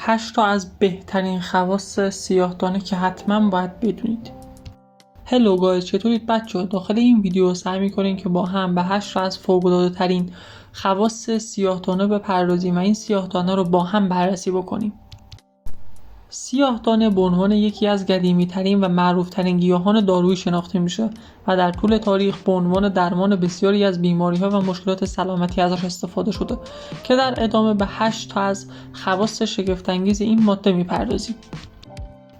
8 تا از بهترین خواص سیاه‌دانه که حتما باید بدونید. هلو گایز، چطورید بچه‌ها؟ داخل این ویدیو سعی می‌کنیم که با هم به 8 تا از فوق‌العاده‌ترین خواص سیاه‌دانه بپردازیم و این سیاه‌دانه رو با هم بررسی بکنیم. سیاه‌دانه به عنوان یکی از قدیمی‌ترین و معروف‌ترین گیاهان دارویی شناخته میشه و در طول تاریخ به عنوان درمان بسیاری از بیماری‌ها و مشکلات سلامتی ازش استفاده شده که در ادامه به 8 تا از خواص شگفت‌انگیز این ماده می‌پردازیم.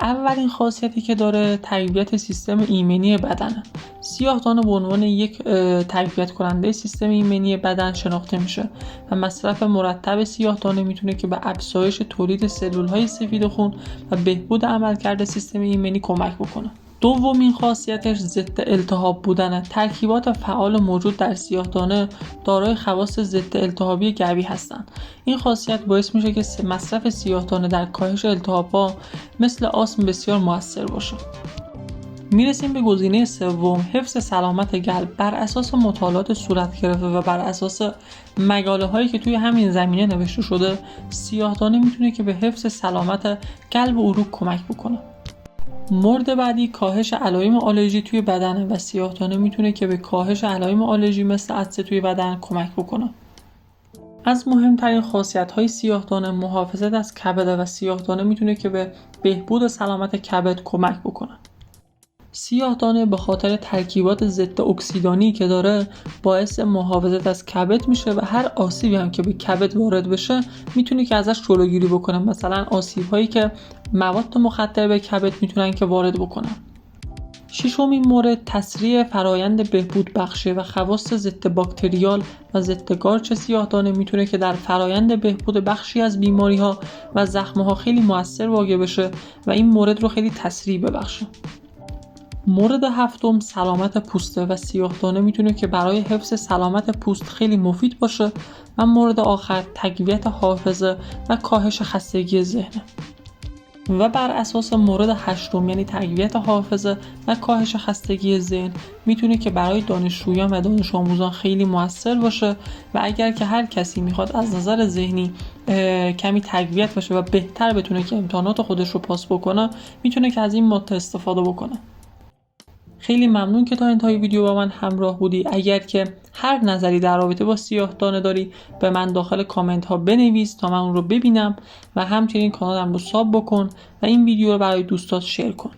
اولین خاصیتی که داره تقویت سیستم ایمنی بدنه. سیاه‌دانه به عنوان یک تقویت کننده سیستم ایمنی بدن شناخته میشه و مصرف مرتب سیاه‌دانه میتونه که به افزایش تولید سلول‌های سفید خون و بهبود عملکرد سیستم ایمنی کمک بکنه. دومین خاصیتش ضد التهاب بودنه. ترکیبات فعال موجود در سیاه‌دانه دارای خواص ضد التهابی قوی هستند. این خاصیت باعث میشه که مصرف سیاه‌دانه در کاهش التهاب‌ها مثل آسم بسیار موثر باشه. میرسیم به گزینه سوم، حفظ سلامت قلب. بر اساس مطالعات صورت گرفته و بر اساس مقاله هایی که توی همین زمینه نوشته شده، سیاه‌دانه میتونه که به حفظ سلامت قلب و عروق کمک بکنه. مورد بعدی کاهش علائم آلرژی توی بدن و سیاه‌دانه میتونه که به کاهش علائم آلرژی مثل عطسه توی بدن کمک بکنه. از مهمترین خاصیت‌های سیاه‌دانه محافظت از کبد و سیاه‌دانه میتونه که به بهبود سلامت کبد کمک بکنه. سیاه‌دانه به خاطر ترکیبات ضد اکسیدانی که داره باعث محافظت از کبد میشه و هر آسیبی هم که به کبد وارد بشه میتونه که ازش جلوگیری بکنه. مثلا آسیب‌هایی که مواد مخدر به کبد میتونن که وارد بکنن. ششمین مورد تسریع فرایند بهبود بخشه و خواص ضد باکتریال و ضد قارچ سیاه‌دانه میتونه که در فرایند بهبود بخشی از بیماری‌ها و زخم‌ها خیلی مؤثر واقع بشه و این مورد رو خیلی تسریع ببخشه. مورد هفتم سلامت پوسته و سیاه‌دانه میتونه که برای حفظ سلامت پوست خیلی مفید باشه و مورد آخر تقویت حافظه و کاهش خستگی ذهن. و بر اساس مورد هشتم یعنی تقویت حافظه و کاهش خستگی ذهن میتونه که برای دانشجویان و دانش آموزان خیلی موثر باشه و اگر که هر کسی میخواد از نظر ذهنی کمی تقویت بشه و بهتر بتونه که امتحانات خودش رو پاس بکنه میتونه که از این ماده استفاده بکنه. خیلی ممنون که تا انتهای ویدیو با من همراه بودی. اگر که هر نظری در رابطه با سیاه‌دانه داری به من داخل کامنت ها بنویس تا من اون رو ببینم و همچنین کانالم رو ساب بکن و این ویدیو رو برای دوستات شیر کن.